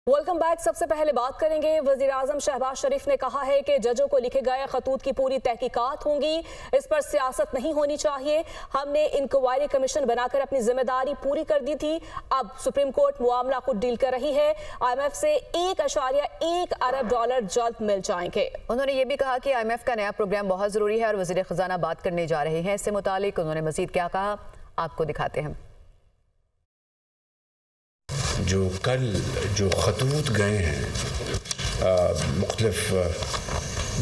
Welcome back. सबसे पहले बात करेंगे, वजीर आजम शहबाज शरीफ ने कहा है कि जजों को लिखे गए खतूत की पूरी तहकीकात होंगी, इस पर सियासत नहीं होनी चाहिए। हमने इंक्वायरी कमीशन बनाकर अपनी जिम्मेदारी पूरी कर दी थी, अब सुप्रीम कोर्ट मामला खुद डील कर रही है। IMF से $1.1 अरब जल्द मिल जाएंगे। उन्होंने ये भी कहा कि IMF का नया प्रोग्राम बहुत जरूरी है और वजीर खजाना बात करने जा रहे हैं। इससे मुतालिक उन्होंने मजीद क्या कहा, आपको दिखाते हैं। जो कल जो खतूत गए हैं मुख्तलिफ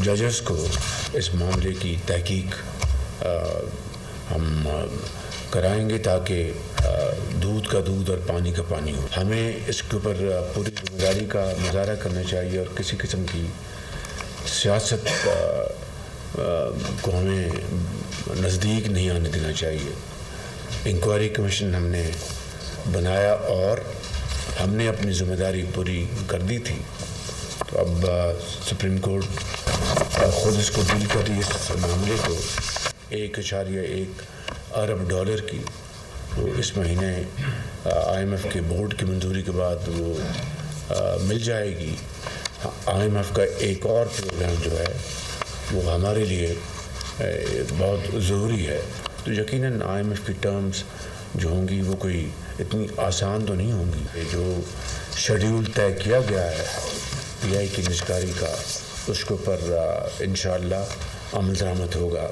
जजेस को, इस मामले की तहकीक हम कराएंगे ताकि दूध का दूध और पानी का पानी हो। हमें इसके ऊपर पूरी जिम्मेदारी का मुजाहरा करना चाहिए और किसी किस्म की सियासत को हमें नज़दीक नहीं आने देना चाहिए। इंक्वायरी कमीशन हमने बनाया और हमने अपनी जिम्मेदारी पूरी कर दी थी, तो अब सुप्रीम कोर्ट खुद इसको डील कर रही है। इस मामले को $1.1 अरब की तो इस महीने IMF के बोर्ड की मंजूरी के बाद वो मिल जाएगी। IMF का एक और प्रोग्राम जो है वो हमारे लिए बहुत ज़रूरी है, तो यकीनन IMF की टर्म्स जो होंगी वो कोई इतनी आसान तो नहीं होंगी। जो शेड्यूल तय किया गया है PI की निजकारी का, उसके ऊपर इंशाअल्लाह अमल दरामद होगा।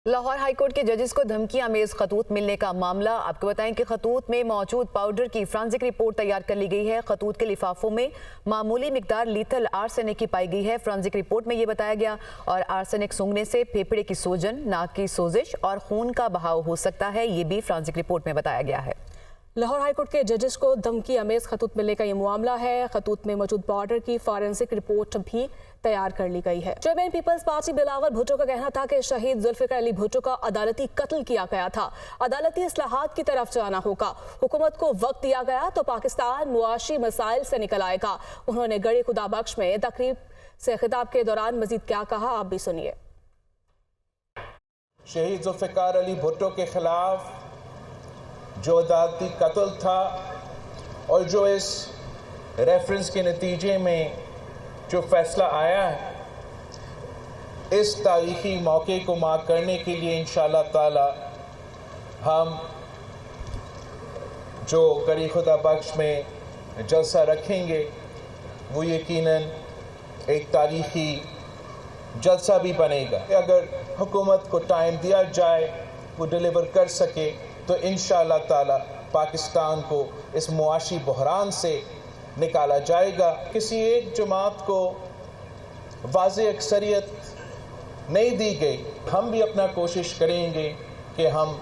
लाहौर हाईकोर्ट के जजेस को धमकी आमेज खतूत मिलने का मामला। आपको बताएं कि खतूत में मौजूद पाउडर की फॉरेंसिक रिपोर्ट तैयार कर ली गई है। खतूत के लिफाफों में मामूली मिकदार लीथल आर्सेनिक की पाई गई है। फॉरेंसिक रिपोर्ट में ये बताया गया, और आर्सेनिक सूंघने से फेफड़े की सूजन, नाक की सोजिश और खून का बहाव हो सकता है, ये भी फॉरेंसिक रिपोर्ट में बताया गया है। लाहौर हाईकोर्ट के जजेस को धमकी अमेज खतूत मिलने का ये मामला है। खतूत में मौजूद पाउडर की फॉरेंसिक रिपोर्ट भी तैयार कर ली गई है। Chairman people's party Bilawal Bhutto का कहना था कि शहीद जुल्फिकार अली भुट्टो का अदालती कत्ल किया गया था, अदालती इस्लाहात की तरफ जाना होगा। हुकूमत को वक्त दिया गया तो पाकिस्तान मुआशी मसाइल से निकल आएगा। उन्होंने गढ़ी खुदा बख्श में तकरीब से खिताब के दौरान मजीद क्या कहा, आप भी सुनिए। शहीद जुल्फिकार अली भुट्टो के खिलाफ जो अदालती कत्ल था और जो इस रेफरेंस के नतीजे में जो फैसला आया है, इस तारीखी मौके को मार्क करने के लिए इंशाअल्लाह ताला हम जो गढ़ी खुदा बख्श में जलसा रखेंगे वो यकीनन एक तारीखी जलसा भी बनेगा। अगर हुकूमत को टाइम दिया जाए, वो डिलीवर कर सके, तो इंशाअल्लाह ताला पाकिस्तान को इस मुआशी बहरान से निकाला जाएगा। किसी एक जमात को वाज़ेह अक्सरियत नहीं दी गई, हम भी अपना कोशिश करेंगे कि हम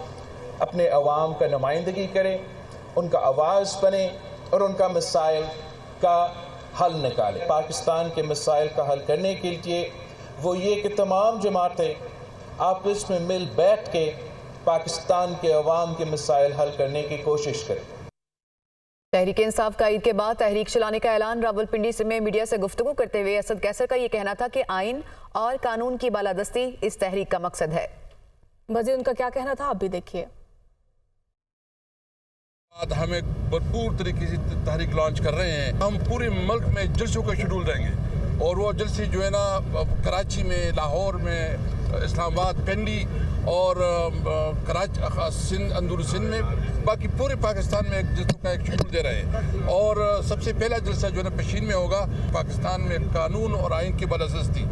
अपने अवाम का नुमाइंदगी करें, उनका आवाज़ बने और उनका मसाइल का हल निकालें। पाकिस्तान के मसाइल का हल करने के लिए वो ये कि तमाम जमातें आपस में मिल बैठ के पाकिस्तान के अवाम के मसाइल हल करने की कोशिश करें। तहरीक इंसाफ का ईद के बाद तहरीक चलाने का ऐलान। रावलपिंडी में मीडिया से गुफ्तगू करते हुए असद कैसर का ये कहना था कि आइन और कानून की बालादस्ती इस तहरीक का मकसद है। मजीद उनका क्या कहना था, आप भी देखिए। हम एक भरपूर तरीके से तहरीक लॉन्च कर रहे हैं। हम पूरे मुल्क में जलसों का शेड्यूल देंगे और वो जलसे जो है ना, कराची में, लाहौर में, इस्लामाबाद, पिंडी और कराची, सिंध, अंदर सिंध में, बाकी पूरे पाकिस्तान में एक जलसों का एक शेड्यूल दे रहे हैं। और सबसे पहला जलसा जो है ना पेशीन में होगा। पाकिस्तान में कानून और आइन की बालादस्ती,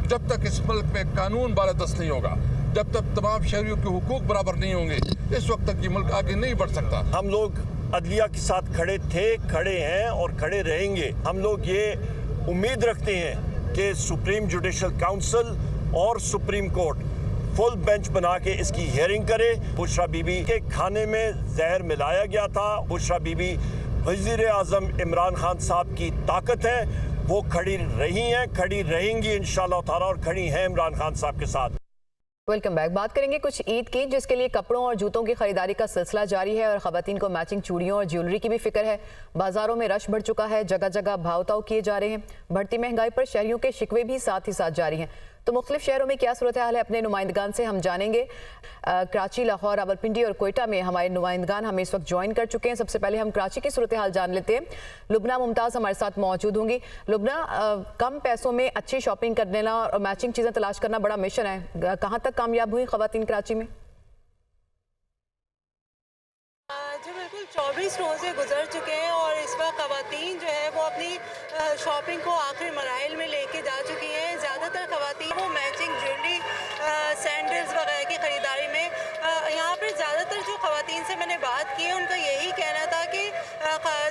जब तक इस मुल्क में कानून बालादस्त नहीं होगा, जब तक तमाम शहरियों के हुकूक बराबर नहीं होंगे, इस वक्त तक ये मुल्क आगे नहीं बढ़ सकता। हम लोग अदलिया के साथ खड़े थे, खड़े हैं और खड़े रहेंगे। हम लोग ये उम्मीद रखते हैं कि सुप्रीम जुडिशल काउंसिल और सुप्रीम कोर्ट फुल बेंच बना के इसकी हियरिंग करे। बुशरा बीबी के खाने में जहर मिलाया गया था। बुशरा बीबी वज़ीर आज़म इमरान खान साहब की ताकत है, वो खड़ी रही हैं, खड़ी रहेंगी इंशाअल्लाह ताला, और खड़ी हैं इमरान खान साहब के साथ। Welcome back. बात करेंगे कुछ ईद की, जिसके लिए कपड़ों और जूतों की खरीदारी का सिलसिला जारी है और खवातीन को मैचिंग चूड़ियों और ज्वेलरी की भी फिक्र है। बाजारों में रश बढ़ चुका है, जगह जगह भाव ताव किए जा रहे हैं। बढ़ती महंगाई पर शहरियों के शिकवे भी साथ ही साथ जारी हैं। तो मुख्तलिफ शहरों में क्या सूरत हाल है अपने नुमाइंदगान से हम जानेंगे। कराची, लाहौर, रावलपिंडी और कोयटा में हमारे नुमाइंदगान हमें इस वक्त ज्वाइन कर चुके हैं। सबसे पहले हम कराची की सूरत हाल जान लेते हैं। लुबना मुमताज़ हमारे साथ मौजूद होंगी। लुबना, कम पैसों में अच्छी शॉपिंग करने और मैचिंग चीज़ें तलाश करना बड़ा मिशन है, कहाँ तक कामयाब हुई ख़वातीन कराची में? जो बिल्कुल 24 रोज़े गुजर चुके हैं और इस वक्त ख़वातीन जो है वो अपनी शॉपिंग को आखिरी मराहिल में लेके जा चुकी हैं। ज़्यादातर ख़वातीन वो मैचिंग ज्वेलरी, सैंडल्स वगैरह की ख़रीदारी में यहाँ पर ज़्यादातर जो ख़वातीन से मैंने बात की है उनका यही कहना था कि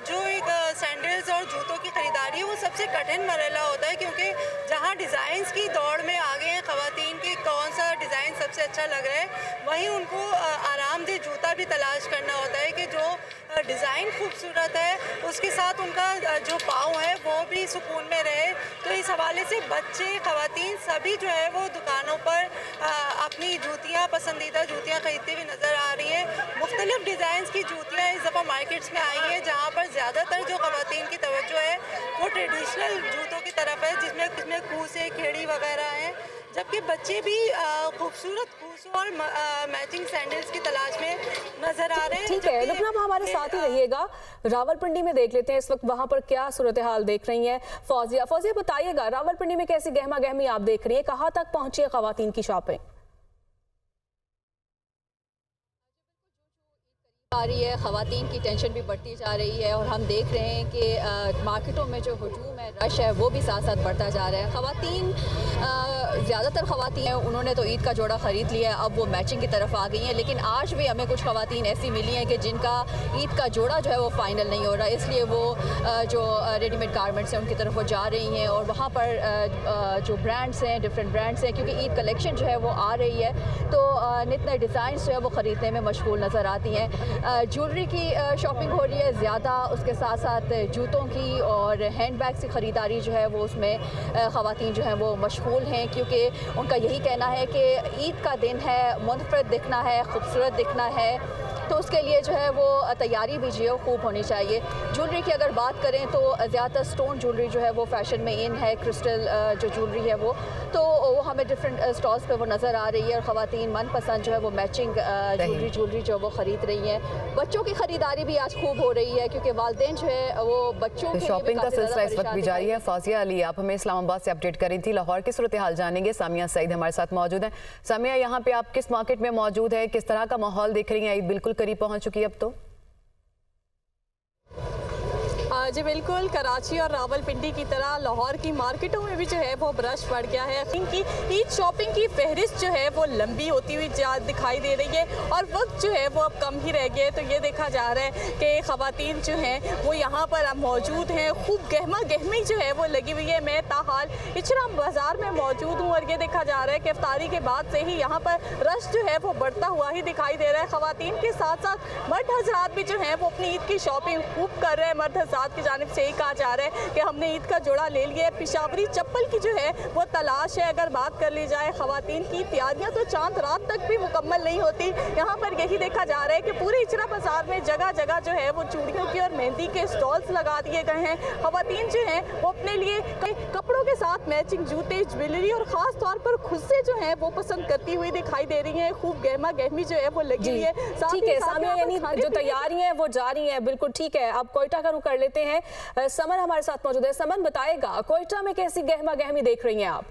जो एक सैंडल्स और जूतों की ख़रीदारी है वो सबसे कठिन मरहला होता है, क्योंकि जहाँ डिज़ाइंस की दौड़ में आगे हैं ख़वातीन के कौन सा डिज़ाइन सबसे अच्छा लग रहा है, वहीं उनको आरामदेह जूता भी तलाश करना होता है कि जो डिज़ाइन खूबसूरत है उसके साथ उनका जो पाँव है वो भी सुकून में रहे। तो इस हवाले से बच्चे, ख़वातीन सभी जो है वो दुकानों पर अपनी जूतियाँ, पसंदीदा जूतियाँ ख़रीदती हुई नज़र आ रही हैं। मुख्तलिफ डिज़ाइंस की जूतियाँ इस दफ़ा मार्केट्स में आई हैं, जहाँ पर ज़्यादातर जो ख़वातीन की तवज्जो है वो ट्रेडिशनल जूतों की तरफ है, जिसमें कूसे, खेड़ी वगैरह हैं, जबकि बच्चे भी खूबसूरत कूसों और मैचिंग सैंडल्स की तलाश में नजर आ रहे हैं। ठीक है लुबना, आप हमारे साथ ही रहिएगा। रावलपिंडी में देख लेते हैं इस वक्त वहां पर क्या सूरत हाल देख रही हैं फौजिया। फौजिया, बताइएगा रावलपिंडी में कैसी गहमा गहमी आप देख रही है, कहाँ तक पहुंची है ख़वातीन की शॉपिंग? आ रही है, ख़वातीन की टेंशन भी बढ़ती जा रही है और हम देख रहे हैं कि मार्केटों में जो हजूम है, रश है, वो भी साथ साथ बढ़ता जा रहा है। ख़वातीन, ज़्यादातर ख़वातीन हैं उन्होंने तो ईद का जोड़ा ख़रीद लिया है, अब वो मैचिंग की तरफ आ गई हैं, लेकिन आज भी हमें कुछ ख़वातीन ऐसी मिली हैं कि जिनका ईद का जोड़ा जो है वो फ़ाइनल नहीं हो रहा, इसलिए वो जो रेडीमेड गारमेंट्स हैं उनकी तरफ वो जा रही हैं और वहाँ पर जो ब्रांड्स हैं, डिफरेंट ब्रांड्स हैं, क्योंकि ईद कलेक्शन जो है वो आ रही है, तो नित नए डिज़ाइन जो है वो ख़रीदने में मशगूल नज़र आती हैं। ज्वेलरी की शॉपिंग हो रही है ज़्यादा, उसके साथ साथ जूतों की और हैंड बैग्स की ख़रीदारी जो है वो उसमें ख़वातीन जो हैं वो मशगूल हैं, क्योंकि उनका यही कहना है कि ईद का दिन है, मुनफरद दिखना है, खूबसूरत दिखना है, तो उसके लिए जो है वो तैयारी भी जो है खूब होनी चाहिए। ज्वेलरी की अगर बात करें तो ज़्यादातर स्टोन ज्वेलरी जो है वो फ़ैशन में इन है, क्रिस्टल जो ज्वेलरी है वो हमें डिफरेंट स्टॉल्स पे वो नज़र आ रही है और ख़वातीन मनपसंद जो है वो मैचिंग ज्वेलरी जो वो ख़रीद रही हैं। बच्चों की ख़रीदारी भी आज खूब हो रही है, क्योंकि वालिदैन जो है वो बच्चों की शॉपिंग का सिलसिला इस वक्त भी जारी है। फौजिया अली, आप हमें इस्लामाबाद से अपडेट करी थी। लाहौर की सूरत हाल जानेंगे, सामिया सईद हमारे साथ मौजूद हैं। सामिया, यहाँ पे आप किस मार्केट में मौजूद है, किस तरह का माहौल देख रही हैं? ईद बिल्कुल करीब पहुंच चुकी है अब तो। जी बिल्कुल, कराची और रावलपिंडी की तरह लाहौर की मार्केटों में भी जो है वो रश बढ़ गया है। इनकी ईद शॉपिंग की फहरिस्त जो है वो लंबी होती हुई दिखाई दे रही है और वक्त जो है वो अब कम ही रह गया है। तो ये देखा जा रहा है कि ख़वातीन जो हैं वो यहाँ पर अब मौजूद हैं, खूब गहमा गहमी जो है वो लगी हुई है। मैं ताहाल इचरा बाज़ार में मौजूद हूँ और ये देखा जा रहा है कि इफ्तारी के बाद से ही यहाँ पर रश जो है वो बढ़ता हुआ ही दिखाई दे रहा है। ख़वातीन के साथ साथ मर्द हज़रात भी जो हैं वो अपनी ईद की शॉपिंग खूब कर रहे हैं। मर्द हज़रात की जानिब से यही कहा जा रहा है कि हमने ईद का जोड़ा ले लिया है। पिशावरी चप्पल की जो है वो तलाश है। अगर बात कर ली जाए ख़वातीन की तैयारियां तो चांद रात तक भी मुकम्मल नहीं होती। यहाँ पर यही देखा जा रहा है कि पूरे इचरा बाजार में जगह जगह जो है वो चूड़ियों की और मेहंदी के स्टॉल्स लगा दिए गए हैं। ख़वातीन जो हैं वो अपने लिए कपड़ों के साथ मैचिंग जूते, ज्वेलरी और ख़ास तौर पर खुद से जो है वो पसंद करती हुई दिखाई दे रही हैं। खूब गहमा गहमी जो है वो लगी हुई है। ठीक है सामिया, यानी जो तैयारियां हैं वो जारी हैं, बिल्कुल ठीक है। अब कोयटा का रुख कर लेते हैं। समन हमारे साथ मौजूद है। समन, बताएगा कोयटा में कैसी गहमा गहमी देख रही हैं आप?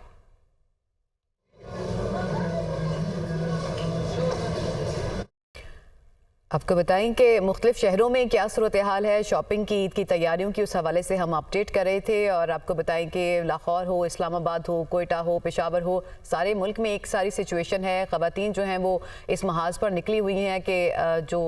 आपको बताएं कि मुख्तलिफ शहरों में क्या सूरत हाल है शॉपिंग की, ईद की तैयारियों की, उस हवाले से हम अपडेट कर रहे थे। और आपको बताएं कि लाहौर हो, इस्लामाबाद हो, कोयटा हो, पेशावर हो, सारे मुल्क में एक सारी सिचुएशन है। ख़वातीन जो हैं वो इस महाज पर निकली हुई हैं कि जो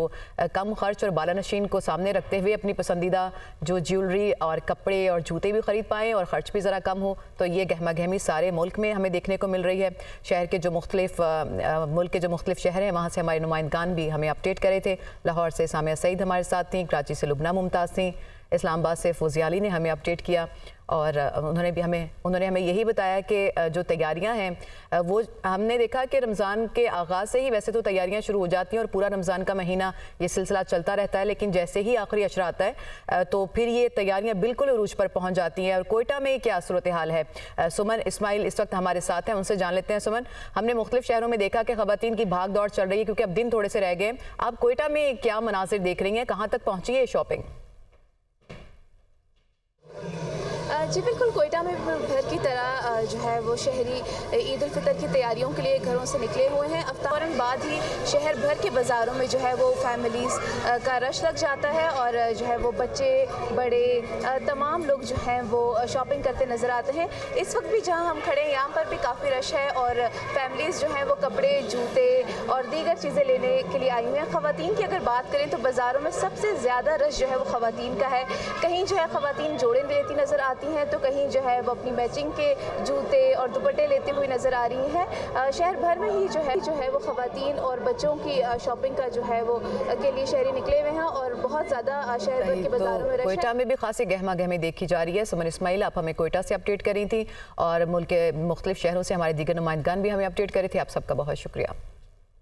कम खर्च और बालानशीन को सामने रखते हुए अपनी पसंदीदा जो ज्वेलरी और कपड़े और जूते भी ख़रीद पाएँ और ख़र्च भी ज़रा कम हो। तो ये गहमा गहमी सारे मुल्क में हमें देखने को मिल रही है। शहर के जो मुल्क के जो मुख्तलिफ शहर हैं वहाँ से हमारे नुमाइंदगान भी हमें अपडेट करे थे। लाहौर से सामिया सईद हमारे साथ थी, कराची से लुबना मुमताज़ थी, इस्लामाबाद से फौजियाली ने हमें अपडेट किया और उन्होंने हमें यही बताया कि जो तैयारियां हैं वो हमने देखा कि रमज़ान के आगाज़ से ही वैसे तो तैयारियां शुरू हो जाती हैं और पूरा रमज़ान का महीना ये सिलसिला चलता रहता है, लेकिन जैसे ही आखिरी अशरा आता है तो फिर ये तैयारियां बिल्कुल उरूज पर पहुंच जाती हैं। और कोयटा में क्या सूरत हाल है, सुमन इस्माइल इस वक्त हमारे साथ हैं, उनसे जान लेते हैं। सुमन, हमने मुख्तलिफ शहरों में देखा कि ख़वातीन की भाग दौड़ चल रही है क्योंकि अब दिन थोड़े से रह गए। आप कोयटा में क्या मनाजिर देख रही हैं, कहाँ तक पहुँची है शॉपिंग? जी बिल्कुल, कोयटा में भर की तरह जो है वो शहरी ईद उल फितर की तैयारियों के लिए घरों से निकले हुए हैं। फ़ौरन बाद ही शहर भर के बाज़ारों में जो है वो फैमिलीज़ का रश लग जाता है और जो है वो बच्चे बड़े तमाम लोग जो हैं वो शॉपिंग करते नज़र आते हैं। इस वक्त भी जहां हम खड़े हैं यहाँ पर भी काफ़ी रश है और फैमिलीज़ जो हैं वो कपड़े, जूते और दीगर चीज़ें लेने के लिए आई हुई हैं। ख़वातीन की अगर बात करें तो बाज़ारों में सबसे ज़्यादा रश जो है वो ख़वातीन का है। कहीं जो है ख़वातीन जोड़े लेती नज़र आती हैं तो कहीं जो है वो अपनी मैचिंग के जूते और दुपट्टे लेते हुए नज़र आ रही हैं। शहर भर में ही जो है वो ख़वातीन और बच्चों की शॉपिंग का जो है वो के लिए शहरी निकले हुए हैं और बहुत ज़्यादा शहर भर के बाज़ारों में कोयटा में भी खासी गहमा गहमी देखी जा रही है। सुमन इस्माइल, आप हमें कोयटा से अपडेट करी थी और मुल्क के मुख्तलिफ शहरों से हमारे दीगर नुमाइंदगान भी हमें अपडेट करे थे। आप सबका बहुत शुक्रिया।